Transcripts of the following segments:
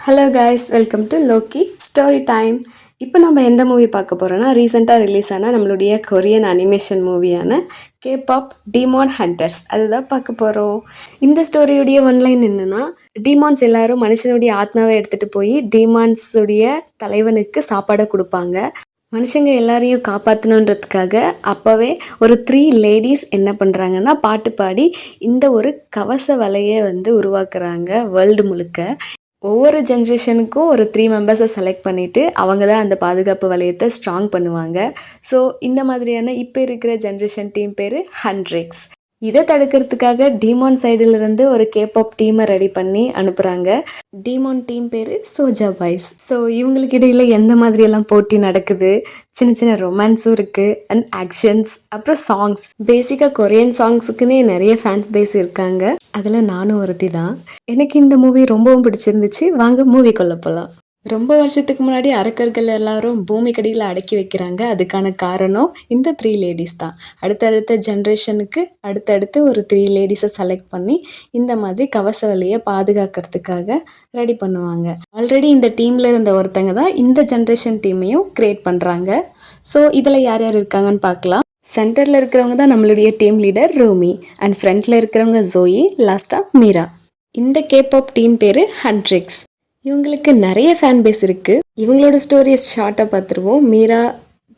Hello guys, welcome to Loki story time. இப்போ நம்ம எந்த மூவி பார்க்க போகிறோன்னா, ரீசெண்டாக ரிலீஸ் ஆன நம்மளுடைய கொரியன் அனிமேஷன் மூவியான கேபாப் டீமான் ஹண்டர்ஸ் அதுதான் பார்க்க போகிறோம். இந்த ஸ்டோரியுடைய ஒன்லைன் என்னென்னா, டீமான்ஸ் எல்லாரும் மனுஷனுடைய ஆத்மாவை எடுத்துகிட்டு போய் டீமான்ஸுடைய தலைவனுக்கு சாப்பாடை கொடுப்பாங்க. மனுஷங்க எல்லாரையும் காப்பாற்றணுன்றதுக்காக அப்போவே ஒரு 3 லேடிஸ் என்ன பண்ணுறாங்கன்னா, பாட்டு பாடி இந்த ஒரு கவச வலையை உருவாக்குறாங்க வேர்ல்டு முழுக்க. ஒவ்வொரு ஜென்ரேஷனுக்கும் ஒரு 3 மெம்பர்ஸை செலக்ட் பண்ணிவிட்டு அவங்க தான் அந்த பாதுகாப்பு வளையத்தை ஸ்ட்ராங் பண்ணுவாங்க. ஸோ இந்த மாதிரியான இப்போ இருக்கிற ஜென்ரேஷன் டீம் பேர் ஹண்ட்ரிக்ஸ். இதை தடுக்கிறதுக்காக டீமான் சைடிலிருந்து ஒரு கேபாப் டீமை ரெடி பண்ணி அனுப்புகிறாங்க. டீமான் டீம் பேர் சோஜா பாய்ஸ். ஸோ இவங்களுக்கு இடையில் எந்த மாதிரியெல்லாம் போட்டி நடக்குது, சின்ன சின்ன ரொமான்ஸும் இருக்குது அண்ட் ஆக்ஷன்ஸ், அப்புறம் சாங்ஸ். பேசிக்காக கொரியன் சாங்ஸுக்குன்னே நிறைய ஃபேன்ஸ் பேஸ் இருக்காங்க. அதில் நானும் ஒருத்தி தான். எனக்கு இந்த மூவி ரொம்பவும் பிடிச்சிருந்துச்சு. வாங்க மூவிக்குள்ளே போகலாம். ரொம்ப வருஷத்துக்கு முன்னாடி அரக்கர்கள் எல்லாரும் பூமிக்கடியில் அடக்கி வைக்கிறாங்க. அதுக்கான காரணம் இந்த 3 லேடிஸ் தான். அடுத்தடுத்த ஜென்ரேஷனுக்கு அடுத்தடுத்து ஒரு 3 லேடிஸை செலக்ட் பண்ணி இந்த மாதிரி கவச வலையை பாதுகாக்கிறதுக்காக ரெடி பண்ணுவாங்க. ஆல்ரெடி இந்த டீமில் இருந்த ஒருத்தங்க தான் இந்த ஜென்ரேஷன் டீமையும் கிரியேட் பண்ணுறாங்க. ஸோ இதில் யார் யார் இருக்காங்கன்னு பார்க்கலாம். சென்டரில் இருக்கிறவங்க தான் நம்மளுடைய டீம் லீடர் ரூமி அண்ட் ஃப்ரண்ட்டில் இருக்கிறவங்க ஜோயி, லாஸ்ட்டாக மீரா. இந்த கேபாப் டீம் பேர் ஹண்ட்ரிக்ஸ். இவங்களுக்கு நிறைய ஃபேன் பேஸ் இருக்குது. இவங்களோட ஸ்டோரிஸ் ஷார்ட்டாக பார்த்துருவோம். மீரா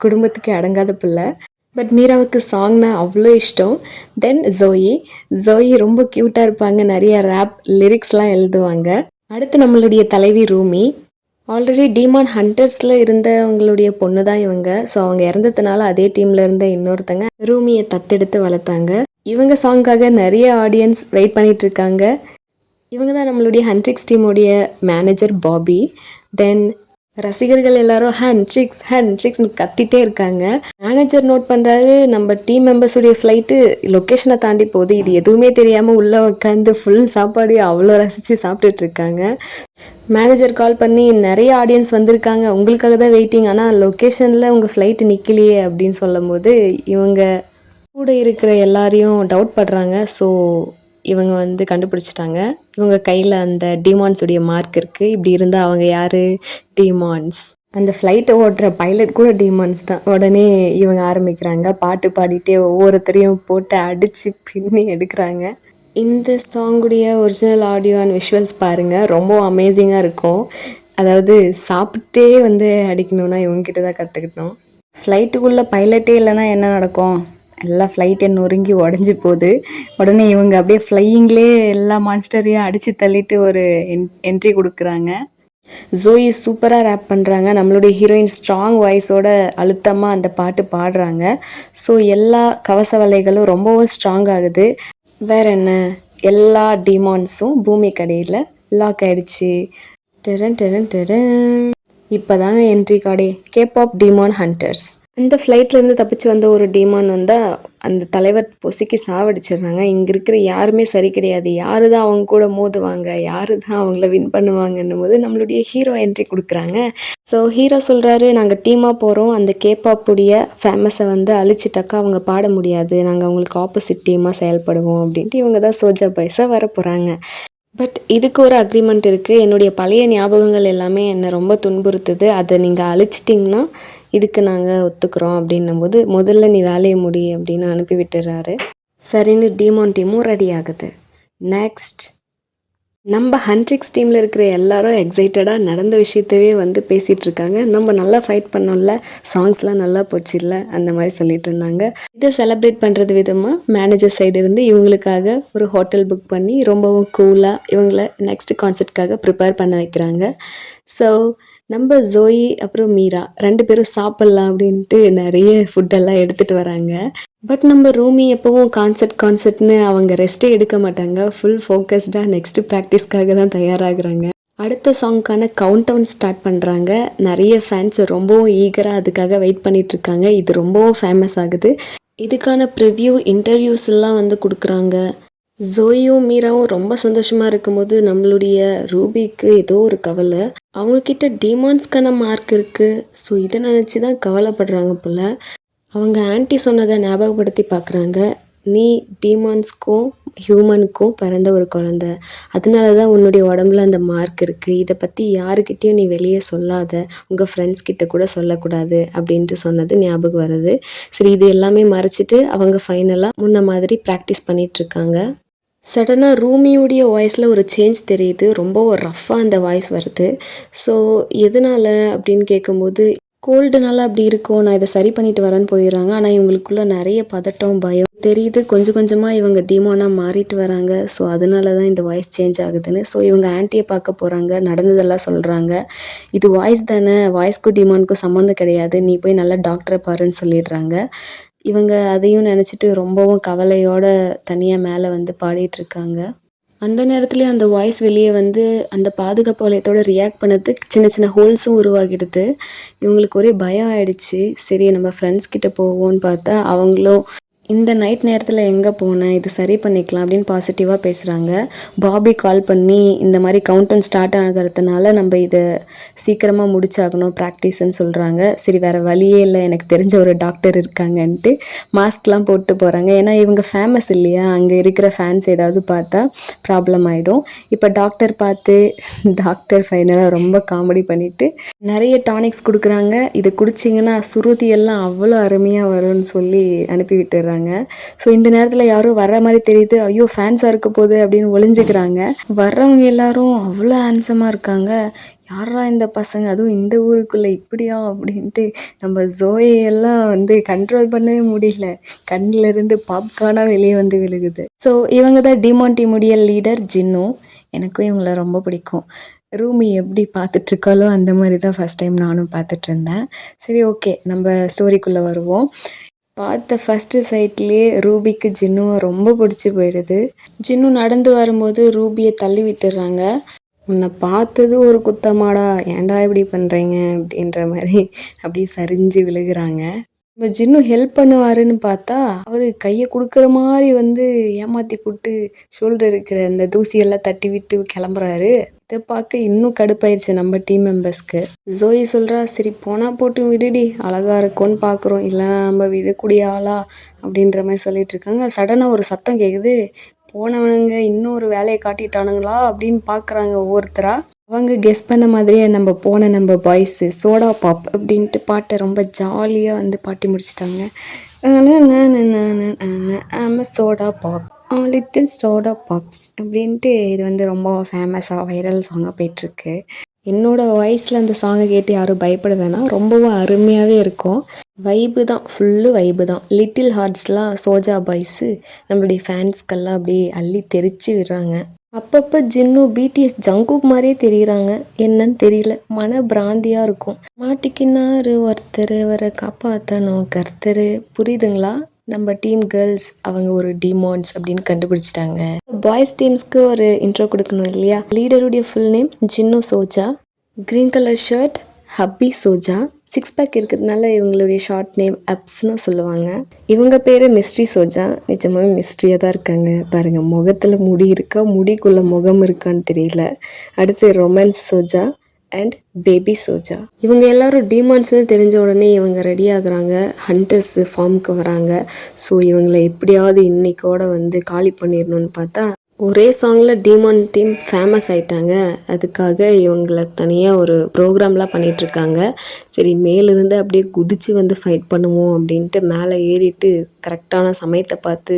குடும்பத்துக்கு அடங்காத பிள்ளை. பட் மீராவுக்கு சாங்னா அவ்வளோ இஷ்டம். தென் ஜோயி ரொம்ப க்யூட்டாக இருப்பாங்க. நிறைய ரேப் லிரிக்ஸ்லாம் எழுதுவாங்க. அடுத்து நம்மளுடைய தலைவி ரூமி. ஆல்ரெடி டீமான் ஹண்டர்ஸில் இருந்தவங்களுடைய பொண்ணு தான் இவங்க. ஸோ அவங்க இறந்ததுனால அதே டீமில் இருந்த இன்னொருத்தங்க ரூமியை தத்தெடுத்து வளர்த்தாங்க. இவங்க சாங்காக நிறைய ஆடியன்ஸ் வெயிட் பண்ணிட்டு இருக்காங்க. இவங்க தான் நம்மளுடைய ஹண்ட்ரிக்ஸ் டீமுடைய மேனேஜர் பாபி. தென் ரசிகர்கள் எல்லாரும் ஹண்ட்ரிக்ஸ்னு கத்திட்டே இருக்காங்க. மேனேஜர் நோட் பண்ணுறாரு, நம்ம டீம் மெம்பர்ஸுடைய ஃப்ளைட்டு லொக்கேஷனை தாண்டி போகுது. இது எதுவுமே தெரியாமல் உள்ளே உட்காந்து ஃபுல் சாப்பாடு அவ்வளோ ரசித்து சாப்பிட்டுட்டு இருக்காங்க. மேனேஜர் கால் பண்ணி, நிறைய ஆடியன்ஸ் வந்திருக்காங்க, உங்களுக்காக தான் வெயிட்டிங், ஆனால் லொக்கேஷனில் உங்கள் ஃப்ளைட்டு நிற்கலையே அப்படின்னு சொல்லும் போது இவங்க கூட இருக்கிற எல்லாரையும் டவுட் படுறாங்க. ஸோ இவங்க கண்டுபிடிச்சிட்டாங்க. இவங்க கையில் அந்த டீமான்ஸுடைய மார்க் இருக்குது. இப்படி இருந்தால் அவங்க யார்? டீமான்ஸ். அந்த ஃப்ளைட்டை ஓட்டுற பைலட் கூட டீமான்ஸ் தான். உடனே இவங்க ஆரம்பிக்கிறாங்க பாட்டு பாடிட்டே ஒவ்வொருத்தரையும் போட்டு அடித்து பின்னி எடுக்கிறாங்க. இந்த சாங்குடைய ஒரிஜினல் ஆடியோ அண்ட் விஷுவல்ஸ் பாருங்கள், ரொம்ப அமேசிங்காக இருக்கும். அதாவது சாப்பிட்டே அடிக்கணும்னா இவங்ககிட்ட தான் கற்றுக்கிட்டோம். ஃப்ளைட்டுக்குள்ளே பைலட்டே இல்லைன்னா என்ன நடக்கும்? எல்லா ஃப்ளைட்டை நொறுங்கி உடஞ்சி போகுது. உடனே இவங்க அப்படியே ஃப்ளையிங்லேயே எல்லா மான்ஸ்டரையும் அடித்து தள்ளிட்டு ஒரு என்ட்ரி கொடுக்குறாங்க. ஜோயி சூப்பராக ரேப் பண்ணுறாங்க. நம்மளுடைய ஹீரோயின் ஸ்ட்ராங் வாய்ஸோட அழுத்தமாக அந்த பாட்டு பாடுறாங்க. ஸோ எல்லா கவச வலைகளும் ரொம்பவும் ஸ்ட்ராங் ஆகுது. வேற என்ன, எல்லா டீமான்ஸும் பூமி கடையில் லாக் ஆயிடுச்சு. இப்போ தாங்க என்ட்ரி கார்டே, கேபாப் டீமான் ஹண்டர்ஸ். அந்த ஃப்ளைட்லேருந்து தப்பிச்சு வந்த ஒரு டீமான் அந்த தலைவர் பொசுக்கி சாவடிச்சிடுறாங்க. இங்கே இருக்கிற யாருமே சரி கிடையாது, யாரு தான் அவங்க கூட மோதுவாங்க, யாரு தான் அவங்கள வின் பண்ணுவாங்கன்னும் போது நம்மளுடைய ஹீரோ என்ட்ரி கொடுக்குறாங்க. ஸோ ஹீரோ சொல்கிறாரு, நாங்கள் டீமாக போகிறோம், அந்த கேபாப்புடைய ஃபேமஸை அழிச்சிட்டாக்கா அவங்க பாட முடியாது, நாங்கள் அவங்களுக்கு ஆப்போசிட் டீமாக செயல்படுவோம் அப்படின்ட்டு இவங்க தான் சோஜா பாய்ஸாக வர போகிறாங்க. பட் இதுக்கு ஒரு அக்ரிமெண்ட் இருக்குது. என்னுடைய பழைய ஞாபகங்கள் எல்லாமே என்னை ரொம்ப துன்புறுத்துது, அதை நீங்கள் அழிச்சிட்டிங்கன்னா இதுக்கு நாங்கள் ஒத்துக்கிறோம் அப்படின்னும் போது, முதல்ல நீ வேலையை முடி அப்படின்னு அனுப்பி விட்டுறாரு. சரின்னு டீமான் டீமும் ரெடி ஆகுது. நெக்ஸ்ட் நம்ம ஹண்ட்ரிக்ஸ் டீமில் இருக்கிற எல்லாரும் எக்ஸைட்டடாக நடந்த விஷயத்தவே பேசிகிட்டு இருக்காங்க. நம்ம நல்லா ஃபைட் பண்ணோம்ல, சாங்ஸ்லாம் நல்லா போச்சு இல்லை, அந்த மாதிரி சொல்லிட்டு இருந்தாங்க. இதை செலிப்ரேட் பண்ணுறது விதமாக மேனேஜர் சைடு இருந்து இவங்களுக்காக ஒரு ஹோட்டல் புக் பண்ணி ரொம்பவும் கூலாக இவங்கள நெக்ஸ்ட் கான்சர்ட்காக ப்ரிப்பேர் பண்ண வைக்கிறாங்க. ஸோ நம்ம ஜோயி அப்புறம் மீரா 2 பேரும் சாப்பிட்லாம் அப்படின்ட்டு நிறைய ஃபுட்டெல்லாம் எடுத்துகிட்டு வராங்க. பட் நம்ம ரூமி எப்போவும் கான்சர்ட்னு அவங்க ரெஸ்ட்டே எடுக்க மாட்டாங்க. ஃபுல் ஃபோக்கஸ்டாக நெக்ஸ்ட் ப்ராக்டிஸ்க்காக தான் தயாராகிறாங்க. அடுத்த சாங்க்கான கவுண்ட் டவுன் ஸ்டார்ட் பண்ணுறாங்க. நிறைய ஃபேன்ஸ் ரொம்பவும் ஈகராக அதுக்காக வெயிட் பண்ணிகிட்ருக்காங்க. இது ரொம்பவும் ஃபேமஸ் ஆகுது. இதுக்கான ப்ரிவ்யூ இன்டர்வியூஸ் எல்லாம் கொடுக்குறாங்க. ஜோயும் மீராவும் ரொம்ப சந்தோஷமாக இருக்கும்போது நம்மளுடைய ரூபிக்கு ஏதோ ஒரு கவலை. அவங்கக்கிட்ட டீமான்ஸ்க்கான மார்க் இருக்குது. ஸோ இதை நினச்சி தான் கவலைப்படுறாங்க போல். அவங்க ஆன்ட்டி சொன்னதை ஞாபகப்படுத்தி பார்க்குறாங்க. நீ டீமான்ஸ்க்கும் ஹியூமனுக்கும் பிறந்த ஒரு குழந்த. அதனால தான் உன்னுடைய உடம்புல அந்த மார்க் இருக்குது. இதை பற்றி யாருக்கிட்டேயும் நீ வெளியே சொல்லாத, உங்கள் ஃப்ரெண்ட்ஸ் கிட்ட கூட சொல்லக்கூடாது அப்படின்ட்டு சொன்னது ஞாபகம் வருது. சரி, இது எல்லாமே மறைச்சிட்டு அவங்க ஃபைனலாக முன்ன மாதிரி ப்ராக்டிஸ் பண்ணிகிட்ருக்காங்க. சடனாக ரூமியோடைய வாய்ஸில் ஒரு சேஞ்ச் தெரியுது. ரொம்ப ஒரு ரஃப்பாக அந்த வாய்ஸ் வருது. ஸோ எதனால் அப்படின்னு கேட்கும்போது, கோல்டுனால அப்படி இருக்கும், நான் இதை சரி பண்ணிட்டு வரேன்னு போயிடுறாங்க. ஆனால் இவங்களுக்குள்ள நிறைய பதட்டம், பயம் தெரியுது. கொஞ்சம் கொஞ்சமாக இவங்க டீமானாக மாறிட்டு வராங்க. ஸோ அதனால தான் இந்த வாய்ஸ் சேஞ்ச் ஆகுதுன்னு. ஸோ இவங்க ஆன்ட்டியை பார்க்க போகிறாங்க, நடந்ததெல்லாம் சொல்கிறாங்க. இது வாய்ஸ் தானே, வாய்ஸ்க்கும் டீமானுக்கும் சம்மந்தம் கிடையாது, நீ போய் நல்லா டாக்டரை பாருன்னு சொல்லிடுறாங்க. இவங்க அதையும் நினச்சிட்டு ரொம்பவும் கவலையோட தனியாக மேலே வந்து பாடிட்டுருக்காங்க. அந்த நேரத்துலேயே அந்த வாய்ஸ் வெளியே வந்து அந்த பாதுகாப்பு வளையத்தோட ரியாக்ட் பண்ணதுக்கு சின்ன சின்ன ஹோல்ஸும் உருவாகிடுது. இவங்களுக்கு ஒரே பயம் ஆயிடுச்சு. சரி, நம்ம ஃப்ரெண்ட்ஸ் கிட்ட போவோன்னு பார்த்தா அவங்களும் இந்த நைட் நேரத்தில் எங்கே போனேன், இது சரி பண்ணிக்கலாம் அப்படின்னு பாசிட்டிவாக பேசுகிறாங்க. பாபி கால் பண்ணி இந்த மாதிரி கவுண்டன் ஸ்டார்ட் ஆகிறதுனால நம்ம இதை சீக்கிரமாக முடிச்சாகணும் ப்ராக்டிஸ்ன்னு சொல்கிறாங்க. சரி, வேறு வழியே இல்லை, எனக்கு தெரிஞ்ச ஒரு டாக்டர் இருக்காங்கன்ட்டு மாஸ்க்லாம் போட்டு போகிறாங்க. ஏன்னா இவங்க ஃபேமஸ் இல்லையா, அங்கே இருக்கிற ஃபேன்ஸ் ஏதாவது பார்த்தா ப்ராப்ளம் ஆகிடும். இப்போ டாக்டர் பார்த்து டாக்டர் ஃபைனலாக ரொம்ப காமெடி பண்ணிவிட்டு நிறைய டானிக்ஸ் கொடுக்குறாங்க. இது குடிச்சிங்கன்னா சுருதி எல்லாம் அவ்வளோ அருமையாக வரும்னு சொல்லி அனுப்பி விட்டுறாங்க. ஸோ இந்த நேரத்தில் யாரும் வர்ற மாதிரி தெரியுது. ஐயோ, ஃபேன்ஸாக இருக்க போகுது அப்படின்னு ஒளிஞ்சுக்கிறாங்க. வர்றவங்க எல்லாரும் அவ்வளோ ஹேண்ட்ஸமாக இருக்காங்க. யாரா இந்த பசங்க, அதுவும் இந்த ஊருக்குள்ளே இப்படியா அப்படின்ட்டு நம்ம ஜோயெல்லாம் வந்து கண்ட்ரோல் பண்ணவே முடியல. கண்ணில் இருந்து பாப்கார்னாக வெளியே வந்து விழுகுது. ஸோ இவங்க தான் டிமான் டீமுடைய லீடர் ஜின்னு. எனக்கும் இவங்கள ரொம்ப பிடிக்கும். ரூமி எப்படி பார்த்துட்ருக்காலோ அந்த மாதிரி தான் ஃபஸ்ட் டைம் நானும் பார்த்துட்ருந்தேன். சரி, ஓகே, நம்ம ஸ்டோரிக்குள்ளே வருவோம். பார்த்த ஃபஸ்ட்டு சைட்லேயே ரூபிக்கு ஜின்னுவை ரொம்ப பிடிச்சி போயிடுது. ஜின்னு நடந்து வரும்போது ரூபியை தள்ளி விட்டுடுறாங்க. உன்னை பார்த்தது ஒரு குத்தமாடா, ஏன்டா இப்படி பண்ணுறீங்க அப்படின்ற மாதிரி அப்படியே சரிஞ்சு விழுகிறாங்க. இப்போ ஜின்னு ஹெல்ப் பண்ணுவாருன்னு பார்த்தா அவர் கையை கொடுக்குற மாதிரி வந்து ஏமாற்றி போட்டு ஷோல்டர் இருக்கிற அந்த தூசியெல்லாம் தட்டி விட்டு கிளம்புறாரு. இதை பார்க்க இன்னும் கடுப்பாயிருச்சு நம்ம டீம் மெம்பர்ஸ்க்கு. ஜோயி சொல்கிறா, சரி போனால் போட்டு விடுடி, அழகாக இருக்கும்னு பார்க்குறோம், இல்லைனா நம்ம விடக்கூடிய ஆளா அப்படின்ற மாதிரி சொல்லிட்டு இருக்காங்க. சடனாக ஒரு சத்தம் கேட்குது. போனவனுங்க இன்னும் ஒரு வேலையை காட்டிட்டானுங்களா அப்படின்னு பார்க்குறாங்க ஒவ்வொருத்தரா. அவங்க கெஸ் பண்ண மாதிரியே நம்ம பாய்ஸு சோடா பாப் அப்படின்ட்டு பாட்டை ரொம்ப ஜாலியாக வந்து பாட்டி முடிச்சிட்டாங்க. சோடா பாப், லிட்டில் சோடா பாப்ஸ் அப்படின்ட்டு இது வந்து ரொம்ப ஃபேமஸாக வைரல் சாங்காக போயிட்டுருக்கு. என்னோடய வாய்ஸில் அந்த சாங்கை கேட்டு யாரும் பயப்பட வேணாம், ரொம்பவும் அருமையாகவே இருக்கும். வைப்பு தான், ஃபுல்லு வைப்பு தான். லிட்டில் ஹார்ட்ஸ்லாம் சோஜா பாய்ஸு நம்மளுடைய ஃபேன்ஸ்க்கெல்லாம் அப்படியே அள்ளி தெரிச்சு விடுறாங்க. அப்பப்போ ஜின்னு பிடிஎஸ் ஜங்குக் மாதிரியே தெரியுறாங்க. என்னன்னு தெரியல, மன பிராந்தியாக இருக்கும். மாட்டிக்கினாரு ஒருத்தர், அவரை காப்பாற்றணும் கர்த்தர். புரியுதுங்களா? நம்ம டீம் கேர்ள்ஸ் அவங்க ஒரு டிமான்ஸ் அப்படின்னு கண்டுபிடிச்சிட்டாங்க. பாய்ஸ் டீம்ஸ்க்கு ஒரு இன்ட்ரோ கொடுக்கணும் இல்லையா. லீடருடைய full name Jinnu Soja. Green colour shirt ஹப்பி சோஜா. 6 பேக் இருக்கிறதுனால இவங்களுடைய ஷார்ட் நேம் அப்ஸ்னு சொல்லுவாங்க. இவங்க பேர் மிஸ்ட்ரி சோஜா. நிஜமாவே மிஸ்ட்ரியாக தான் இருக்காங்க பாருங்கள். முகத்தில் முடி இருக்கா, முடிக்குள்ளே முகம் இருக்கான்னு தெரியல. அடுத்து ரொமான்ஸ் சோஜா அண்ட் பேபி சோஜா. இவங்க எல்லாரும் டீமான்ஸ்னு தெரிஞ்ச உடனே இவங்க ரெடி ஆகுறாங்க. ஹண்டர்ஸ் ஃபார்முக்கு வராங்க. ஸோ இவங்களை எப்படியாவது இன்னைக்கோட வந்து காலி பண்ணிடணும்னு பார்த்தா ஒரே சாங்கில் டீமான் டீம் ஃபேமஸ் ஆயிட்டாங்க. அதுக்காக இவங்களை தனியாக ஒரு ப்ரோக்ராம்லாம் பண்ணிகிட்ருக்காங்க. சரி, மேலிருந்து அப்படியே குதித்து வந்து ஃபைட் பண்ணுவோம் அப்படின்ட்டு மேலே ஏறிட்டு கரெக்டான சமயத்தை பார்த்து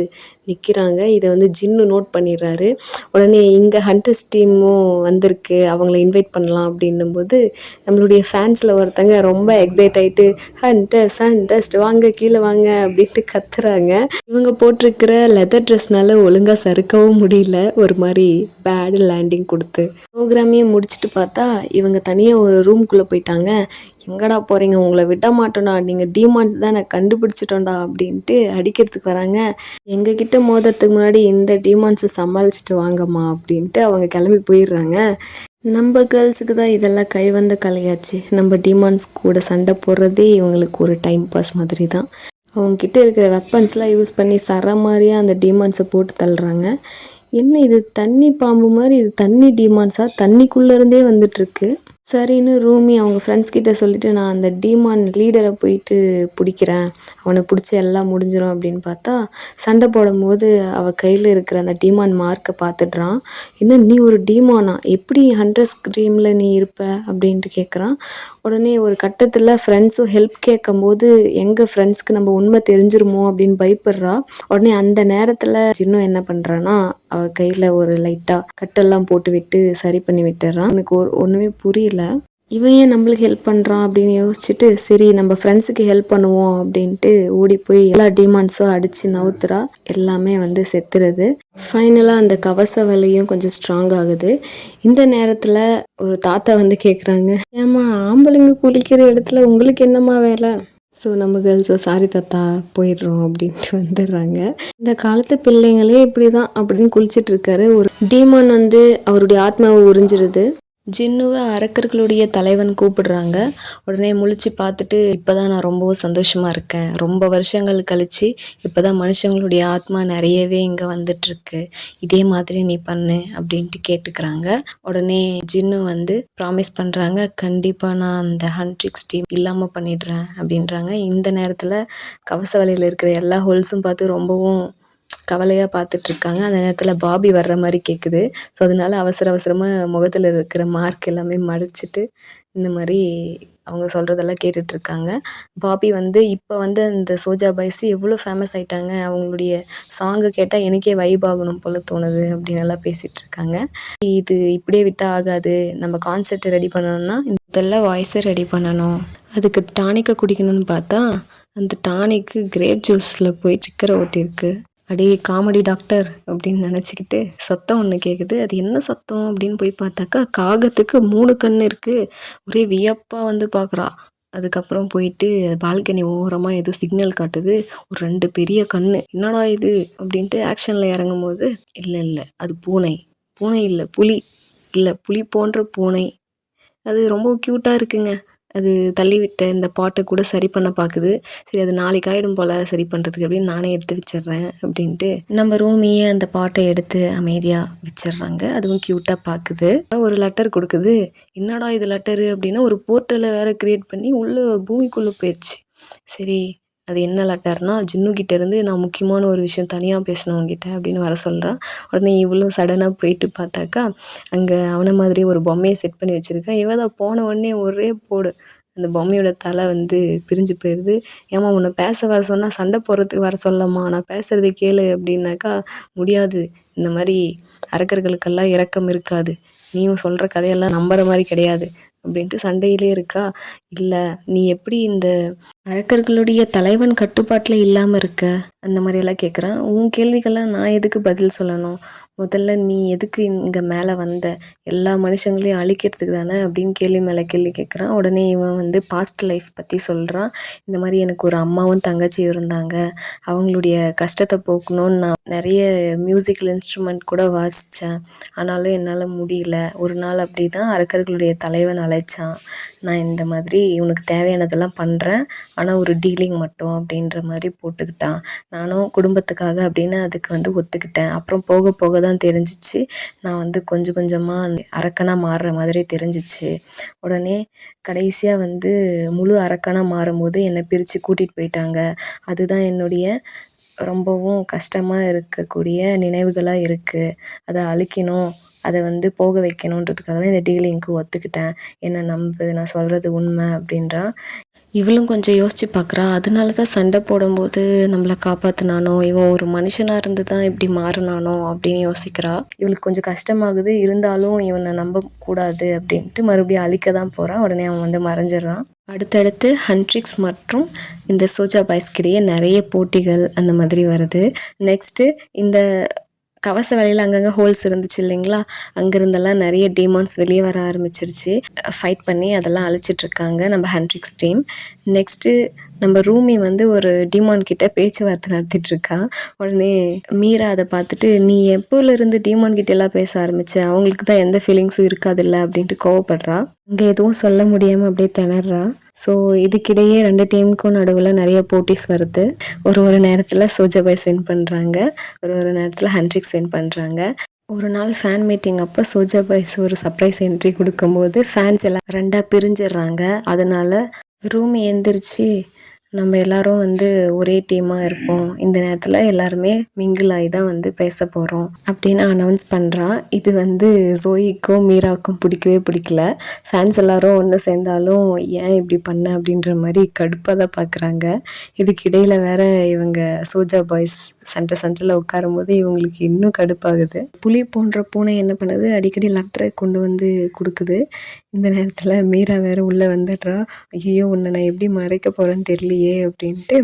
நிற்கிறாங்க. இதை வந்து ஜின்னு நோட் பண்ணிடுறாரு. உடனே இங்கே ஹண்டர்ஸ் டீமும் வந்திருக்கு, அவங்கள இன்வைட் பண்ணலாம் அப்படின்னும்போது நம்மளுடைய ஃபேன்ஸில் ஒருத்தங்க ரொம்ப எக்ஸைட் ஆகிட்டு ஹண்டர்ஸ் ஹண்டர்ஸ் வாங்க கீழே வாங்க அப்படின்ட்டு கத்துறாங்க. இவங்க போட்டிருக்கிற லெதர் ட்ரெஸ்னால ஒழுங்காக சறுக்கவும் முடியல, ஒரு மாதிரி பேடு லேண்டிங் கொடுத்து. ப்ரோக்ராமையே முடிச்சுட்டு பார்த்தா இவங்க தனியாக ஒரு ரூம்குள்ளே போயிட்டாங்க. எங்கடா போகிறீங்க, உங்களை விட மாட்டோம்டா, நீங்கள் டீமான்ஸ் தான், நான் கண்டுபிடிச்சிட்டோம்டா அப்படின்ட்டு அடிக்கிறதுக்கு வராங்க. எங்ககிட்ட மோதுறதுக்கு முன்னாடி இந்த டீமான்ஸை சமாளிச்சுட்டு வாங்கம்மா அப்படின்ட்டு அவங்க கிளம்பி போயிடுறாங்க. நம்ம கேர்ள்ஸுக்கு தான் இதெல்லாம் கை வந்த கலையாச்சு. நம்ம டீமான்ஸ் கூட சண்டை போடுறதே இவங்களுக்கு ஒரு டைம் பாஸ் மாதிரி தான். அவங்கக்கிட்ட இருக்கிற வெப்பன்ஸ்லாம் யூஸ் பண்ணி மாதிரியாக அந்த டீமான்ஸை போட்டு தள்ளுறாங்க. என்ன இது தண்ணி பாம்பு மாதிரி, இது தண்ணி டீமான்ஸாக, தண்ணிக்குள்ளேருந்தே வந்துட்டுருக்கு. சரின்னு ரூமி அவங்க ஃப்ரெண்ட்ஸ் கிட்ட சொல்லிட்டு நான் அந்த டீமான் லீடரை போயிட்டு பிடிக்கிறேன், அவனை பிடிச்சி எல்லாம் முடிஞ்சிடும் அப்படின்னு பார்த்தா சண்டை போடும்போது அவள் கையில் இருக்கிற அந்த டீமான் மார்க்கை பார்த்துடுறான். என்ன நீ ஒரு டீமானா, எப்படி 100 ஸ்க்ரீமில் நீ இருப்ப அப்படின்ட்டு கேட்குறான். உடனே ஒரு கட்டத்தில் ஃப்ரெண்ட்ஸும் ஹெல்ப் கேட்கும்போது எங்கள் ஃப்ரெண்ட்ஸ்க்கு நம்ம உண்மை தெரிஞ்சிருமோ அப்படின்னு பயப்படுறா. உடனே அந்த நேரத்தில் இன்னும் என்ன பண்ணுறான்னா அவள் கையில் ஒரு லைட்டாக கட்டெல்லாம் போட்டு விட்டு சரி பண்ணி விட்டுறான். எனக்கு ஒன்றுமே புரியல, இவன் ஏன் நம்மளுக்கு ஹெல்ப் பண்ணுறான் அப்படின்னு யோசிச்சுட்டு சரி நம்ம ஃப்ரெண்ட்ஸுக்கு ஹெல்ப் பண்ணுவோம் அப்படின்ட்டு ஓடி போய் எல்லா டீமான்ஸும் அடித்து நவுத்துறா. எல்லாமே வந்து செத்துறது. ஃபைனலாக அந்த கவச வலியும் கொஞ்சம் ஸ்ட்ராங் ஆகுது. இந்த நேரத்தில் ஒரு தாத்தா வந்து கேட்குறாங்க, ஏம்மா ஆம்பளைங்க குளிக்கிற இடத்துல உங்களுக்கு என்னம்மா வேலை? ஸோ நம்ம கேர்ள்ஸோ சாரி தாத்தா போயிடுறோம் அப்படின்ட்டு வந்துடுறாங்க. இந்த காலத்து பிள்ளைங்களே இப்படி தான் அப்படின்னு குளிச்சுட்டு இருக்காரு. ஒரு டீமான் வந்து அவருடைய ஆத்மாவை உறிஞ்சிருது. ஜின்னுவை அரக்கர்களுடைய தலைவன் கூப்பிடுறாங்க. உடனே முழிச்சு பார்த்துட்டு இப்போதான் நான் ரொம்பவும் சந்தோஷமாக இருக்கேன், ரொம்ப வருஷங்கள் கழிச்சு இப்போதான் மனுஷங்களுடைய ஆத்மா நிறையவே இங்கே வந்துட்டுருக்கு, இதே மாதிரி நீ பண்ணு அப்படின்ட்டு கேட்டுக்கிறாங்க. உடனே ஜின்னு வந்து ப்ராமிஸ் பண்ணுறாங்க, கண்டிப்பாக நான் அந்த ஹண்ட்ரிக்ஸ் டீம் இல்லாமல் பண்ணிடுறேன் அப்படின்றாங்க. இந்த நேரத்தில் கவச வலையில் இருக்கிற எல்லா ஹோல்ஸும் பார்த்து ரொம்பவும் கவலையாக பார்த்துட்ருக்காங்க. அந்த நேரத்தில் பாபி வர்ற மாதிரி கேட்குது. ஸோ அதனால அவசர அவசரமாக முகத்தில் இருக்கிற மார்க் எல்லாமே மடிச்சிட்டு இந்த மாதிரி அவங்க சொல்கிறதெல்லாம் கேட்டுட்ருக்காங்க. பாபி வந்து இப்போ வந்து அந்த சோஜா பாய்ஸ் எவ்வளோ ஃபேமஸ் ஆகிட்டாங்க, அவங்களுடைய சாங்கு கேட்டால் எனக்கே வைப் ஆகணும் போல தோணுது அப்படின்னு எல்லாம் பேசிகிட்ருக்காங்க. இது இப்படியே விட்டால் ஆகாது, நம்ம கான்செப்ட் ரெடி பண்ணணும்னா இதெல்லாம் வாய்ஸை ரெடி பண்ணணும், அதுக்கு டானிக்கை குடிக்கணும்னு பார்த்தா அந்த டானிக்கு கிரேப் ஜூஸில் போய் சக்கரை ஓட்டியிருக்கு. அடே காமெடி டாக்டர் அப்படின்னு நினச்சிக்கிட்டு சத்தம் ஒன்று கேட்குது. அது என்ன சத்தம் அப்படின்னு போய் பார்த்தாக்கா காகத்துக்கு 3 கண் இருக்குது. ஒரே வியப்பாக வந்து பார்க்குறா. அதுக்கப்புறம் போயிட்டு பால்கனி ஓரமாக ஏதோ சிக்னல் காட்டுது, ஒரு 2 பெரிய கண். என்னடா இது அப்படின்ட்டு ஆக்ஷனில் இறங்கும் போது இல்லை இல்லை அது பூனை, பூனை இல்லை புலி, இல்லை புலி போன்ற பூனை, அது ரொம்ப க்யூட்டாக இருக்குங்க. அது தள்ளிவிட்ட இந்த பாட்டை கூட சரி பண்ண பார்க்குது. சரி அது நாளைக்கு ஆகிடும் போல் சரி பண்ணுறதுக்கு அப்படின்னு நானே எடுத்து வச்சிடுறேன் அப்படின்ட்டு நம்ம ரூமையே அந்த பாட்டை எடுத்து அமைதியாக வச்சிடுறாங்க. அதுவும் க்யூட்டாக பார்க்குது. ஒரு லெட்டர் கொடுக்குது. என்னடா இது லெட்டரு அப்படின்னா ஒரு போர்ட்டலை வேறு க்ரியேட் பண்ணி உள்ளே பூமிக்குள்ளே போயிடுச்சு. சரி அது என்ன லெட்டர்னா ஜின்னுக்கிட்ட இருந்து நான் முக்கியமான ஒரு விஷயம் தனியாக பேசணும் உங்ககிட்ட அப்படின்னு வர சொல்கிறான். உடனே இவ்வளோ சடனாக போயிட்டு பார்த்தாக்கா அங்கே அவனை மாதிரி ஒரு பொம்மையை செட் பண்ணி வச்சுருக்கேன். இவன் தான் போன உடனே ஒரே போடு அந்த பொம்மையோட தலை வந்து பிரிஞ்சு போயிடுது. ஏமா உன்னை பேச வர சொன்னால் சண்டை போடுறதுக்கு வர சொல்லம்மா, நான் பேசுகிறத கேளு அப்படின்னாக்கா முடியாது, இந்த மாதிரி அரக்கர்களுக்கெல்லாம் இரக்கம் இருக்காது, நீயும் சொல்கிற கதையெல்லாம் நம்புற மாதிரி கிடையாது அப்படின்ட்டு சண்டையிலே இருக்கா. இல்லை நீ எப்படி இந்த அரக்கர்களுடைய தலைவன் கட்டுப்பாட்டில் இல்லாமல் இருக்க அந்த மாதிரியெல்லாம் கேட்குறான். உன் கேள்விக்கெல்லாம் நான் எதுக்கு பதில் சொல்லணும், முதல்ல நீ எதுக்கு இங்கே மேலே வந்த, எல்லா மனுஷங்களையும் அழிக்கிறதுக்கு தானே அப்படின்னு கேள்வி மேலே கேள்வி கேட்குறான். உடனே இவன் வந்து பாஸ்ட் லைஃப் பற்றி சொல்கிறான். இந்த மாதிரி எனக்கு ஒரு அம்மாவும் தங்கச்சியும் இருந்தாங்க, அவங்களுடைய கஷ்டத்தை போக்கணும்னு நான் நிறைய மியூசிக்கல் இன்ஸ்ட்ருமெண்ட் கூட வாசித்தேன், ஆனாலும் என்னால் முடியல. ஒரு நாள் அப்படி தான் அரக்கர்களுடைய தலைவன் அழைச்சான், நான் இந்த மாதிரி உனக்கு தேவையானதெல்லாம் பண்ணுறேன், ஆனால் ஒரு டீலிங் மட்டும் அப்படின்ற மாதிரி போட்டுக்கிட்டான். நானும் குடும்பத்துக்காக அப்படின்னு அதுக்கு வந்து ஒத்துக்கிட்டேன். அப்புறம் போக போக தான் தெரிஞ்சிச்சு நான் வந்து கொஞ்சம் கொஞ்சமாக அரக்கனாக மாறுற மாதிரி தெரிஞ்சிச்சு. உடனே கடைசியாக வந்து முழு அரக்கனாக மாறும்போது என்னை பிரித்து கூட்டிகிட்டு போயிட்டாங்க. அதுதான் என்னுடைய ரொம்பவும் கஷ்டமாக இருக்கக்கூடிய நினைவுகளாக இருக்குது. அதை அழிக்கணும், அதை வந்து போக வைக்கணுன்றதுக்காக தான் இந்த டீலிங்க்கு ஒத்துக்கிட்டேன், என்னை நம்பு, நான் சொல்கிறது உண்மை அப்படின்றான். இவளும் கொஞ்சம் யோசிச்சு பார்க்குறா. அதனால தான் சண்டை போடும்போது நம்மளை காப்பாற்றினானோ, இவன் ஒரு மனுஷனாக இருந்து தான் இப்படி மாறினானோ அப்படின்னு யோசிக்கிறா. இவளுக்கு கொஞ்சம் கஷ்டமாகுது, இருந்தாலும் இவனை நம்பக்கூடாது அப்படின்ட்டு மறுபடியும் அழிக்க தான் போகிறான். உடனே அவன் வந்து மறைஞ்சிடறான். அடுத்தடுத்து ஹண்ட்ரிக்ஸ் மற்றும் இந்த சோஜா பாய்ஸ்கிடையே நிறைய போட்டிகள் அந்த மாதிரி வருது. நெக்ஸ்ட்டு இந்த கவச வேலையில் அங்கங்கே ஹோல்ஸ் இருந்துச்சு இல்லைங்களா, அங்கேருந்தெல்லாம் நிறைய டீமான்ஸ் வெளியே வர ஆரம்பிச்சிருச்சு. ஃபைட் பண்ணி அதெல்லாம் அழிச்சிட்ருக்காங்க நம்ம ஹண்ட்ரிக்ஸ் டீம். நெக்ஸ்ட்டு நம்ம ரூமி வந்து ஒரு டீமான் கிட்ட பேச்சுவார்த்தை நடத்திட்டுருக்கா. உடனே மீரா அதை பார்த்துட்டு நீ எப்போலேருந்து டீமான் கிட்ட எல்லாம் பேச ஆரம்பிச்ச, அவங்களுக்கு தான் எந்த ஃபீலிங்ஸும் இருக்காதில்ல அப்படின்ட்டு கோவப்படுறா. இங்கே எதுவும் சொல்ல முடியாமல் அப்படியே திணறா. ஸோ இதுக்கிடையே 2 டீமுக்கும் நடுவில் நிறைய போட்டிஸ் வருது. ஒரு நேரத்தில் சோஜா பாய்ஸ் வின் பண்ணுறாங்க, ஒரு நேரத்தில் ஹண்ட்ரிக்ஸ் வின் பண்ணுறாங்க. ஒரு நாள் ஃபேன் மீட்டிங் அப்போ சோஜா பாய்ஸ் ஒரு சர்ப்ரைஸ் என்ட்ரி கொடுக்கும்போது ஃபேன்ஸ் எல்லாம் ரெண்டாக பிரிஞ்சிடுறாங்க. அதனால ரூமி எந்திரிச்சு நம்ம எல்லாரும் வந்து ஒரே டீமாக இருப்போம், இந்த நேரத்தில் எல்லாருமே மிங்கிள் ஆகி தான் வந்து பேச போகிறோம் அப்படின்னு அனௌன்ஸ் பண்ணுறான். இது வந்து ஜோயிக்கும் மீராவுக்கும் பிடிக்கவே பிடிக்கல. ஃபேன்ஸ் எல்லாரும் ஒன்று சேர்ந்தாலும் ஏன் இப்படி பண்ண அப்படின்ற மாதிரி கடுப்பாக தான் பார்க்குறாங்க. இதுக்கு இடையில் வேற இவங்க சோஜா பாய்ஸ் சென்டரில் உட்காரும்போது இவங்களுக்கு இன்னும் கடுப்பாகுது. புலி போன்ற பூனை என்ன பண்ணுது, அடிக்கடி லெட்டரை கொண்டு வந்து கொடுக்குது. இந்த நேரத்தில் மீரா வேற உள்ளே வந்துடுறா. ஐயோ, உன்னை நான் எப்படி மறைக்க போகிறேன்னு தெரியலையே அப்படின்ட்டு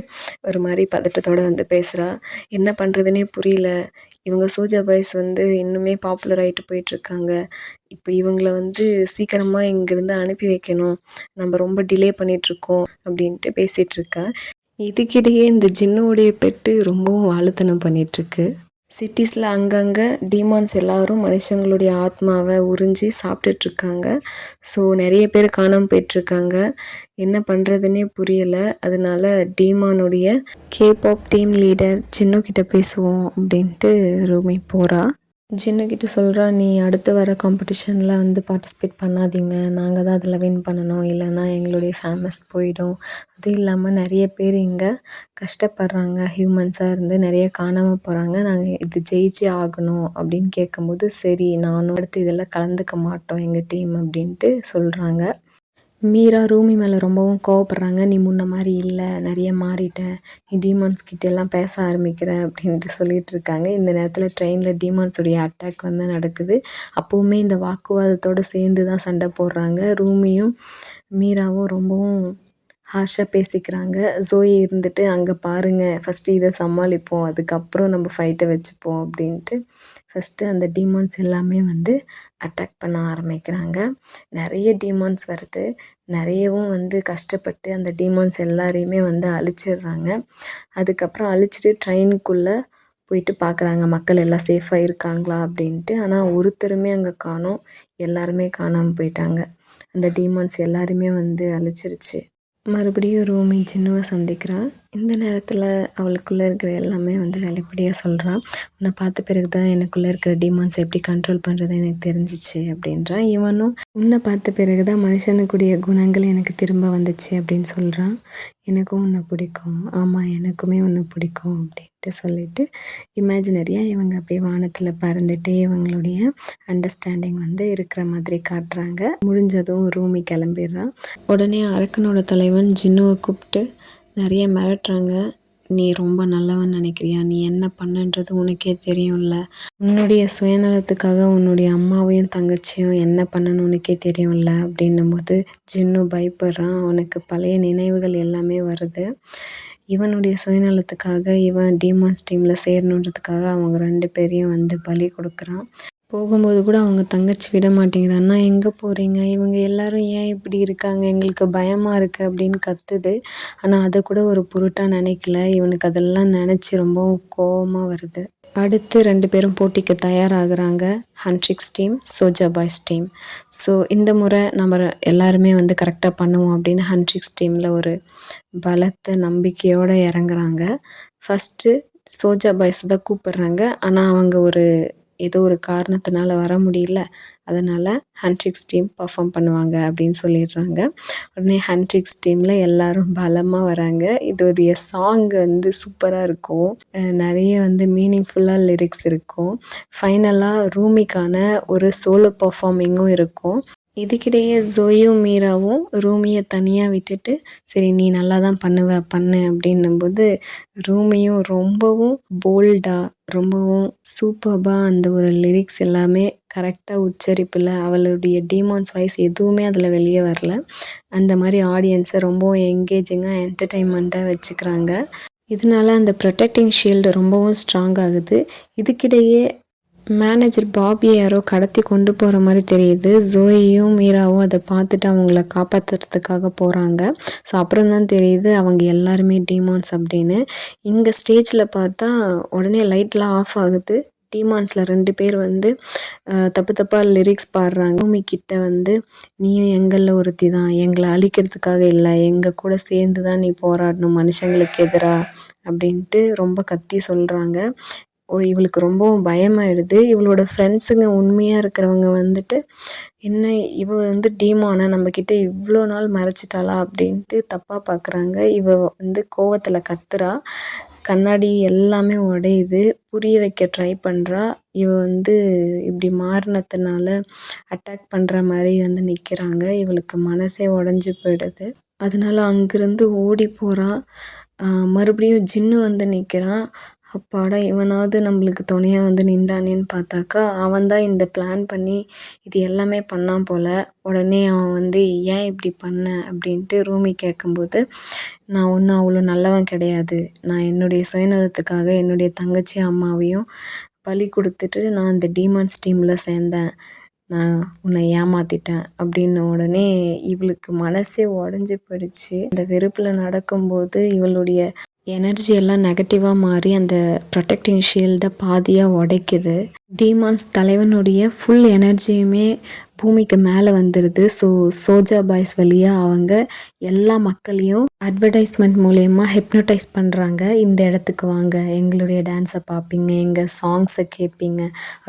ஒரு மாதிரி பதட்டத்தோடு வந்து பேசுகிறா. என்ன பண்ணுறதுனே புரியல. இவங்க சோஜா பாய்ஸ் வந்து இன்னுமே பாப்புலர் ஆகிட்டு போயிட்டுருக்காங்க. இப்போ இவங்கள வந்து சீக்கிரமாக இங்கேருந்து அனுப்பி வைக்கணும், நம்ம ரொம்ப டிலே பண்ணிகிட்ருக்கோம் அப்படின்ட்டு பேசிகிட்ருக்கா. இதுக்கிடையே இந்த ஜின்னுடைய பெட்டு ரொம்பவும் வாழுத்தனம் பண்ணிகிட்ருக்கு. சிட்டிஸில் அங்கங்கே டீமான்ஸ் எல்லாரும் மனுஷங்களுடைய ஆத்மாவை உறிஞ்சி சாப்பிட்டுட்ருக்காங்க. ஸோ நிறைய பேர் காணாமல் போயிட்டுருக்காங்க. என்ன பண்ணுறதுனே புரியலை. அதனால டீமானுடைய கேபாப் டீம் லீடர் ஜின்னு கிட்ட பேசுவோம் அப்படின்ட்டு ரூமி போகிறா. ஜின்னுக்கிட்ட சொல்கிறா, நீ அடுத்து வர காம்படிஷனில் வந்து பார்ட்டிசிபேட் பண்ணாதீங்க, நாங்கள் தான் அதில் வின் பண்ணணும், இல்லைன்னா எங்களுடைய ஃபேமஸ் போயிடும். அதுவும் இல்லாமல் நிறைய பேர் இங்கே கஷ்டப்படுறாங்க, ஹியூமன்ஸாக இருந்து நிறைய காணாமல் போகிறாங்க, நாங்கள் இது ஜெயிச்சே ஆகணும் அப்படின்னு கேட்கும்போது, சரி நானும் அடுத்து இதில் கலந்துக்க மாட்டோம் எங்கள் டீம் அப்படின்ட்டு சொல்கிறாங்க. மீரா ரூமி மேலே ரொம்பவும் கோவப்படுறாங்க. நீ முன்ன மாதிரி இல்லை, நிறைய மாறிட்ட, நீ டீமான்ஸ் கிட்ட எல்லாம் பேச ஆரம்பிக்கிற அப்படின்ட்டு சொல்லிட்டு இருக்காங்க. இந்த நேரத்தில் ட்ரெயினில் டீமான்ஸுடைய அட்டாக் வந்து நடக்குது. அப்போவுமே இந்த வாக்குவாதத்தோடு சேர்ந்து தான் சண்டை போடுறாங்க. ரூமியும் மீராவும் ரொம்பவும் ஹார்ஷாக பேசிக்கிறாங்க. ஜோயி இருந்துட்டு, அங்கே பாருங்கள், ஃபஸ்ட்டு இதை சமாளிப்போம், அதுக்கப்புறம் நம்ம ஃபைட்டை வச்சுப்போம் அப்படின்ட்டு ஃபஸ்ட்டு அந்த டீமான்ஸ் எல்லாமே வந்து அட்டாக் பண்ண ஆரம்பிக்கிறாங்க. நிறைய டீமான்ஸ் வருது. நிறையவும் வந்து கஷ்டப்பட்டு அந்த டீமான்ஸ் எல்லாரையுமே வந்து அழிச்சிடுறாங்க. அதுக்கப்புறம் அழிச்சிட்டு ட்ரெயினுக்குள்ளே போயிட்டு பார்க்குறாங்க மக்கள் எல்லாம் சேஃபாக இருக்காங்களா அப்படின்ட்டு. ஆனால் ஒருத்தருமே அங்கே காணோம். எல்லாருமே காணாமல் போயிட்டாங்க. அந்த டீமான்ஸ் எல்லாருமே வந்து அழிச்சிருச்சு. மறுபடியும் ரூமி ஜின்னுவை சந்திக்கிறான். இந்த நேரத்தில் அவளுக்குள்ளே இருக்கிற எல்லாமே வந்து வெளிப்படையாக சொல்கிறான். உன்னை பார்த்த பிறகு தான் எனக்குள்ளே இருக்கிற டிமாண்ட்ஸை எப்படி கண்ட்ரோல் பண்ணுறது எனக்கு தெரிஞ்சிச்சு அப்படின்றான். இவனும் உன்னை பார்த்த பிறகு தான் மனுஷனுக்குரிய குணங்கள் எனக்கு திரும்ப வந்துச்சு அப்படின்னு சொல்கிறான். எனக்கும் உன்னை பிடிக்கும், ஆமாம் எனக்குமே உன்னை பிடிக்கும் அப்படின்ட்டு சொல்லிட்டு இமேஜினரியாக இவங்க அப்படியே வானத்தில் பறந்துட்டே இவங்களுடைய அண்டர்ஸ்டாண்டிங் வந்து இருக்கிற மாதிரி காட்டுறாங்க. முடிஞ்சதும் ரூமி கிளம்பிடுறான். உடனே அரக்கனோட தலைவன் ஜின்னுவை கூப்பிட்டு நிறைய மிரட்டுறாங்க. நீ ரொம்ப நல்லவன் நினைக்கிறியா, நீ என்ன பண்ணன்றது உனக்கே தெரியும்ல, உன்னுடைய சுயநலத்துக்காக உன்னுடைய அம்மாவையும் தங்கச்சியும் என்ன பண்ணணும் உனக்கே தெரியும்ல அப்படின்னும்போது ஜின்னு பயப்படுறான். அவனுக்கு பழைய நினைவுகள் எல்லாமே வருது. இவனுடைய சுயநலத்துக்காக இவன் டீமான்ஸ் டீமில் சேரணுன்றதுக்காக அவங்க 2 பேரையும் வந்து பலி கொடுக்குறான். போகும்போது கூட அவங்க தங்கச்சி விட மாட்டேங்குது. அண்ணா எங்கே போகிறீங்க, இவங்க எல்லாரும் ஏன் இப்படி இருக்காங்க, எங்களுக்கு பயமாக இருக்குது அப்படின்னு கத்துது. ஆனால் அதை கூட ஒரு பொருட்டாக நினைக்கல. இவனுக்கு அதெல்லாம் நினச்சி ரொம்ப கோபமாக வருது. அடுத்து 2 பேரும் போட்டிக்கு தயாராகிறாங்க. ஹன்ட்ரிக்ஸ் டீம், சோஜா பாய்ஸ் டீம். ஸோ இந்த முறை நம்ம எல்லாருமே வந்து கரெக்டாக பண்ணுவோம் அப்படின்னு ஹன்ட்ரிக்ஸ் டீமில் ஒரு பலத்த நம்பிக்கையோடு இறங்குறாங்க. ஃபஸ்ட்டு சோஜா பாய்ஸ் தான் கூப்பிட்றாங்க. ஆனால் அவங்க ஏதோ ஒரு காரணத்தினால வர முடியல. அதனால் ஹன்ட்ரிக்ஸ் டீம் பர்ஃபார்ம் பண்ணுவாங்க அப்படின்னு சொல்லிடுறாங்க. உடனே ஹன்ட்ரிக்ஸ் டீமில் எல்லாரும் பலமாக வராங்க. இதோடைய சாங் வந்து சூப்பராக இருக்கும். நிறைய வந்து மீனிங்ஃபுல்லாக லிரிக்ஸ் இருக்கும். ஃபைனலாக ரூமிக்கான ஒரு சோலோ பர்ஃபார்மிங்கும் இருக்கும். இதுக்கிடையே ஜோயும் மீராவும் ரூமியை தனியாக விட்டுட்டு, சரி நீ நல்லா தான் பண்ணு அப்படின்னும்போது ரூமியும் ரொம்பவும் போல்டாக ரொம்பவும் சூப்பர்பாக அந்த ஒரு லிரிக்ஸ் எல்லாமே கரெக்டாக உச்சரிப்பில் அவளுடைய டீமான்ஸ் வாய்ஸ் எதுவுமே அதில் வெளியே வரல. அந்த மாதிரி ஆடியன்ஸை ரொம்பவும் என்கேஜிங்காக என்டர்டெயின்மெண்ட்டாக வச்சுக்கிறாங்க. இதனால அந்த ப்ரொடெக்டிங் ஷீல்டு ரொம்பவும் ஸ்ட்ராங் ஆகுது. இதுக்கிடையே மேனேஜர் பாபியை யாரோ கடத்தி கொண்டு போகிற மாதிரி தெரியுது. ஜோயியும் மீராவும் அதை பார்த்துட்டு அவங்கள காப்பாற்றுறதுக்காக போகிறாங்க. ஸோ அப்புறம் தான் தெரியுது அவங்க எல்லாருமே டீமான்ஸ் அப்படின்னு. இங்கே ஸ்டேஜில் பார்த்தா உடனே லைட்லாம் ஆஃப் ஆகுது. டீமான்ஸில் 2 பேர் வந்து தப்பு தப்பாக லிரிக்ஸ் பாடுறாங்க. பூமிக்கிட்ட வந்து நீயும் எங்களில் ஒருத்தி தான், எங்களை அழிக்கிறதுக்காக இல்லை, எங்கள் கூட சேர்ந்து தான் நீ போராடணும் மனுஷங்களுக்கு எதிராக அப்படின்ட்டு ரொம்ப கத்தி சொல்கிறாங்க. இவளுக்கு ரொம்பவும் பயமாயிடுது. இவளோட ஃப்ரெண்ட்ஸுங்க உண்மையா இருக்கிறவங்க வந்துட்டு, "என்ன இவ வந்து டீமானா நம்மகிட்ட இவ்ளோ நாள் மறைச்சிட்டாளா?" அப்படின்ட்டு தப்பா பார்க்குறாங்க. இவ வந்து கோவத்துல கத்துறா. கண்ணாடி எல்லாமே உடையுது. புரிய வைக்க ட்ரை பண்றா. இவ வந்து இப்படி மாறுனதுனால அட்டாக் பண்ற மாரி வந்து நிக்கிறாங்க. இவளுக்கு மனசே உடைஞ்சு போயிடுது. அதனால அங்கிருந்து ஓடி போறா. மறுபடியும் ஜின்னு வந்து நிக்கிறான். அப்பாடா! இவனாவது நம்மளுக்கு துணையா வந்து நின்டானேன்னு பார்த்தாக்கா, அவன் தான் இந்த பிளான் பண்ணி இது எல்லாமே பண்ணான் போல. உடனே அவன் வந்து "ஏன் இப்படி பண்ண?" அப்படின்ட்டு ரூமி கேட்கும்போது, "நான் ஒன்றும் அவ்வளோ நல்லவன் கிடையாது. நான் என்னுடைய சுயநலத்துக்காக என்னுடைய தங்கச்சி, அம்மாவையும் பலி கொடுத்துட்டு நான் இந்த டீமான்ஸ் டீம்ல சேர்ந்தேன். நான் உன்னை ஏமாத்திட்டேன்." அப்படின்ன உடனே இவளுக்கு மனசே உடைஞ்சு போயிடுச்சு. இந்த வெறுப்புல நடக்கும்போது இவளுடைய எனர்ஜி எல்லாம் நெகட்டிவா மாறி அந்த ப்ரொடெக்டிங் ஷீல்ட பாதியா உடைக்குது. டீமான்ஸ் தலைவனுடைய ஃபுல் எனர்ஜியுமே பூமிக்கு மேலே வந்துடுது. ஸோ சோல்ஜா பாய்ஸ் வழியா அவங்க எல்லா மக்களையும் அட்வர்டைஸ்மெண்ட் மூலயமா ஹிப்னோடைஸ் பண்ணுறாங்க. இந்த இடத்துக்கு வாங்க, எங்களுடைய டான்ஸை பார்ப்பீங்க, எங்கள் சாங்ஸை கேட்பீங்க,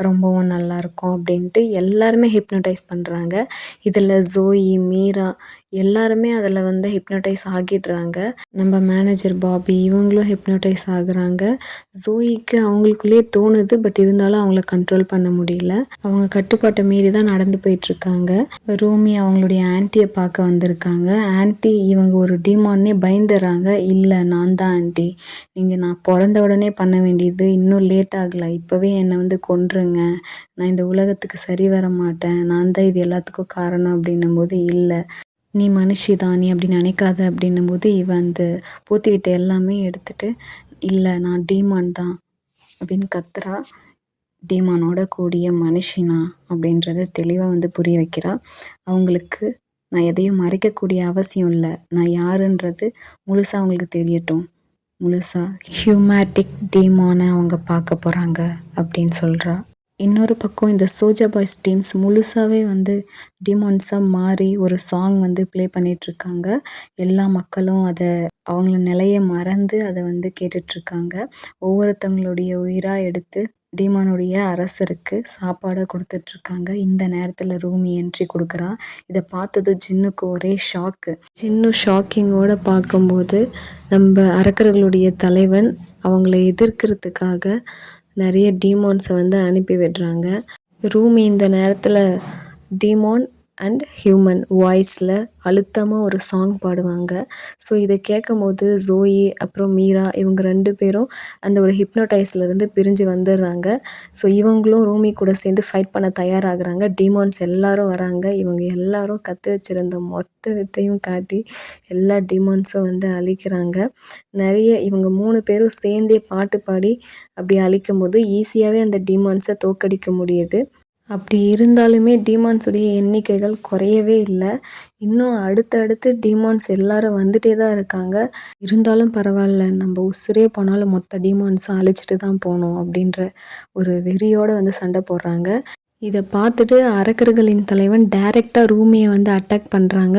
ரொம்பவும் நல்லாயிருக்கும் அப்படின்ட்டு எல்லாருமே ஹிப்னோடைஸ் பண்ணுறாங்க. இதில் ஜோயி, மீரா எல்லாருமே அதில் வந்து ஹிப்னோடைஸ் ஆகிடுறாங்க. நம்ம மேனேஜர் பாபி இவங்களும் ஹிப்னோடைஸ் ஆகுறாங்க. ஜோயிக்கு அவங்களுக்குள்ளேயே தோணுது, பட் இருந்தாலும் அவங்கள கண்ட்ரோல் பண்ண முடியல. அவங்க கட்டுப்பாட்டை மீறி தான் நடந்து போயிட்டுருக்காங்க. ரூமி அவங்களுடைய ஆன்ட்டியை பார்க்க வந்திருக்காங்க. ஆன்ட்டி இவங்க ஒரு டீமான்னே பயந்துடுறாங்க. "இல்லை, நான் தான் ஆன்ட்டி. நீங்கள் நான் பிறந்த உடனே பண்ண வேண்டியது இன்னும் லேட் ஆகலை. இப்போவே என்னை வந்து கொன்றுங்க. நான் இந்த உலகத்துக்கு சரி வர மாட்டேன். நான் தான் இது எல்லாத்துக்கும் காரணம்." அப்படின்னும்போது, "இல்லை, நீ மனுஷி தான், நீ அப்படி நினைக்காத." அப்படின்னும்போது இவன் அந்த போத்தி விட்ட எல்லாமே எடுத்துட்டு, "இல்லை, நான் டீமான் தான்" அப்படின்னு கத்துறா. டீமானோட கூடிய மனுஷினா அப்படின்றத தெளிவாக வந்து புரிய வைக்கிறா. அவங்களுக்கு நான் எதையும் மறைக்கக்கூடிய அவசியம் இல்லை. நான் யாருன்றது முழுசாக அவங்களுக்கு தெரியட்டும். முழுசாக ஹியூமேட்டிக் டீமானை அவங்க பார்க்க போகிறாங்க அப்படின்னு சொல்கிறா. இன்னொரு பக்கம் இந்த சோல்ஜர் பாய்ஸ் டீம்ஸ் முழுசாகவே வந்து டீமான்ஸாக மாறி ஒரு சாங் வந்து ப்ளே பண்ணிகிட்ருக்காங்க. எல்லா மக்களும் அதை அவங்கள நிலைய மறந்து அதை வந்து கேட்டுட்ருக்காங்க. ஒவ்வொருத்தவங்களுடைய உயிராக எடுத்து டீமானுடைய அரசருக்கு சாப்பாடை கொடுத்துட்ருக்காங்க. இந்த நேரத்தில் ரூமி என்ட்ரி கொடுக்குறா. இதை பார்த்தது ஜின்னுக்கு ஒரே ஷாக்கு. ஜின்னு ஷாக்கிங்கோடு பார்க்கும்போது நம்ம அரக்கர்களுடைய தலைவன் அவங்கள எதிர்க்கிறதுக்காக நிறைய டீமான்ஸை வந்து அனுப்பி விடுறாங்க. ரூமி இந்த நேரத்தில் டீமான் அண்ட் ஹியூமன் வாய்ஸில் அழுத்தமாக ஒரு சாங் பாடுவாங்க. ஸோ இதை கேட்கும்போது ஜோயி அப்புறம் மீரா இவங்க 2 பேரும் அந்த ஒரு ஹிப்னோடைஸ்லேருந்து பிரிஞ்சு வந்துடுறாங்க. ஸோ இவங்களும் ரூமி கூட சேர்ந்து ஃபைட் பண்ண தயாராகிறாங்க. டீமான்ஸ் எல்லாரும் வராங்க. இவங்க எல்லாரும் கற்று வச்சுருந்த மொத்த வித்தையும் காட்டி எல்லா டீமான்ஸும் வந்து அழிக்கிறாங்க. நிறைய இவங்க 3 பேரும் சேர்ந்தே பாட்டு பாடி அப்படி அழிக்கும்போது ஈஸியாகவே அந்த டீமான்ஸை தோற்கடிக்க முடியுது. அப்படி இருந்தாலுமே டீமான்ஸுடைய எண்ணிக்கைகள் குறையவே இல்லை. இன்னும் அடுத்தடுத்து டீமான்ஸ் எல்லாரும் வந்துட்டே தான் இருக்காங்க. இருந்தாலும் பரவாயில்ல, நம்ம உசுரே போனாலும் மொத்த டீமான்ஸும் அழிச்சிட்டு தான் போகணும் அப்படின்ற ஒரு வெறியோடு வந்து சண்டை போடுறாங்க. இதை பார்த்துட்டு அரக்கர்களின் தலைவன் டைரெக்டாக ரூமியை வந்து அட்டாக் பண்ணுறாங்க.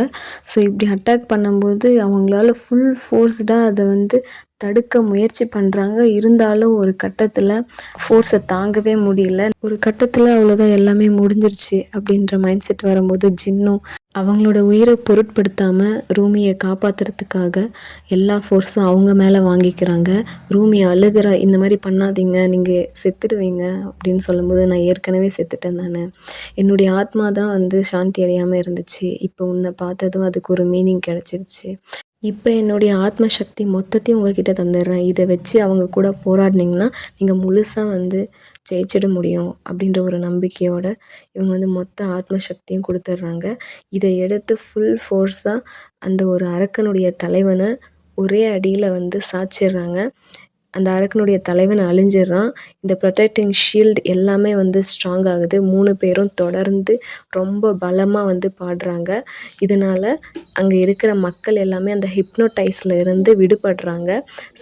ஸோ இப்படி அட்டாக் பண்ணும்போது அவங்களால ஃபுல் ஃபோர்ஸ்டாக அதை வந்து தடுக்க முயற்சி பண்ணுறாங்க. இருந்தாலும் ஒரு கட்டத்தில் ஃபோர்ஸை தாங்கவே முடியல. ஒரு கட்டத்தில் அவ்வளோதான், எல்லாமே முடிஞ்சிருச்சு அப்படின்ற மைண்ட் செட் வரும்போது ஜின்னும் அவங்களோட உயிரை பொருட்படுத்தாமல் ரூமியை காப்பாற்றுறதுக்காக எல்லா ஃபோர்ஸும் அவங்க மேலே வாங்கிக்கிறாங்க. ரூமி அழுகிறா, "இந்த மாதிரி பண்ணாதீங்க, நீங்கள் செத்துடுவீங்க." அப்படின்னு சொல்லும்போது, "நான் ஏற்கனவே செத்துட்டேன் தானே. என்னுடைய ஆத்மா தான் வந்து சாந்தி அடையாமல் இருந்துச்சு. இப்போ உன்னை பார்த்ததும் அதுக்கு ஒரு மீனிங் கிடச்சிருச்சு. இப்போ என்னுடைய ஆத்ம சக்தி மொத்தத்தையும் உங்ககிட்ட தந்துடுறேன். இதை வச்சு அவங்க கூட போராடினீங்கன்னா நீங்கள் முழுசாக வந்து ஜெயிச்சிட முடியும்." அப்படின்ற ஒரு நம்பிக்கையோடு இவங்க வந்து மொத்த ஆத்ம சக்தியும் கொடுத்துட்றாங்க. இதை எடுத்து ஃபுல் ஃபோர்ஸாக அந்த ஒரு அரக்கனுடைய தலைவனை ஒரே அடியில் வந்து சாய்ச்சிடுறாங்க. அந்த அரக்கனுடைய தலைவன் அழிஞ்சிடுறான். இந்த ப்ரொடெக்டிங் ஷீல்டு எல்லாமே வந்து ஸ்ட்ராங் ஆகுது. 3 பேரும் தொடர்ந்து ரொம்ப பலமாக வந்து பாடுறாங்க. இதனால் அங்கே இருக்கிற மக்கள் எல்லாமே அந்த ஹிப்னோடைஸில் இருந்து விடுபடுறாங்க.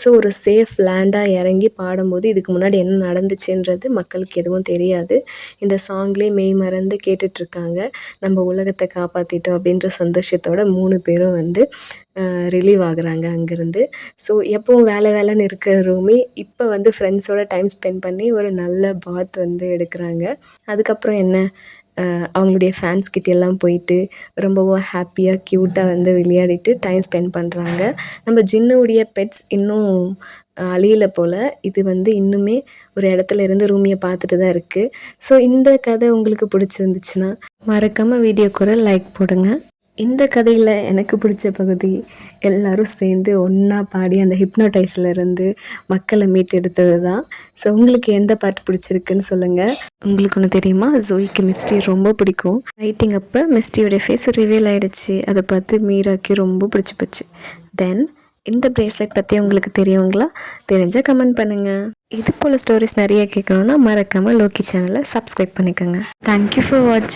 ஸோ ஒரு சேஃப் லேண்டாக இறங்கி பாடும்போது இதுக்கு முன்னாடி என்ன நடந்துச்சுன்றது மக்களுக்கு எதுவும் தெரியாது. இந்த சாங்லேயே மெய் மறந்து கேட்டுட்ருக்காங்க. நம்ம உலகத்தை காப்பாற்றிட்டோம் அப்படின்ற சந்தோஷத்தோட 3 பேரும் வந்து ரிலீவ் ஆகுறாங்க அங்கேருந்து. ஸோ எப்பவும் வேலை வேலைன்னு இருக்கிற ரூமி இப்போ வந்து ஃப்ரெண்ட்ஸோட டைம் ஸ்பெண்ட் பண்ணி ஒரு நல்ல பாத் வந்து எடுக்கிறாங்க. அதுக்கப்புறம் என்ன, அவங்களுடைய ஃபேன்ஸ் கிட்ட எல்லாம் போயிட்டு ரொம்பவும் ஹாப்பியாக க்யூட்டாக வந்து விளையாடிட்டு டைம் ஸ்பெண்ட் பண்ணுறாங்க. நம்ம ஜின்னுடைய பெட்ஸ் இன்னும் அழியல போல். இது வந்து இன்னுமே ஒரு இடத்துல இருந்து ரூமியை பார்த்துட்டு தான் இருக்குது. ஸோ இந்த கதை உங்களுக்கு பிடிச்சிருந்துச்சுன்னா மறக்காமல் வீடியோக்கு ஒரு லைக் போடுங்க. இந்த கதையில் எனக்கு பிடிச்ச பகுதி எல்லாரும் சேர்ந்து ஒன்றா பாடி அந்த ஹிப்னோடைஸில் இருந்து மக்களை மீட்டெடுத்தது தான். ஸோ உங்களுக்கு எந்த பாட்டு பிடிச்சிருக்குன்னு சொல்லுங்கள். உங்களுக்கு ஒன்று தெரியுமா, ஜோயிக்கு மிஸ்டி ரொம்ப பிடிக்கும். ரைட்டிங் அப்போ மிஸ்டியோடைய ஃபேஸ் ரிவீல் ஆகிடுச்சு. அதை பார்த்து மீராக்கு ரொம்ப பிடிச்சி போச்சு. தென் இந்த ப்ரேஸ்லெட் பற்றி உங்களுக்கு தெரியுங்களா? தெரிஞ்சால் கமெண்ட் பண்ணுங்கள். இது போல் ஸ்டோரிஸ் நிறைய கேட்கணுன்னா மறக்காமல் லோக்கி சேனலை சப்ஸ்கிரைப் பண்ணிக்கோங்க. தேங்க்யூ ஃபார் வாட்சிங்.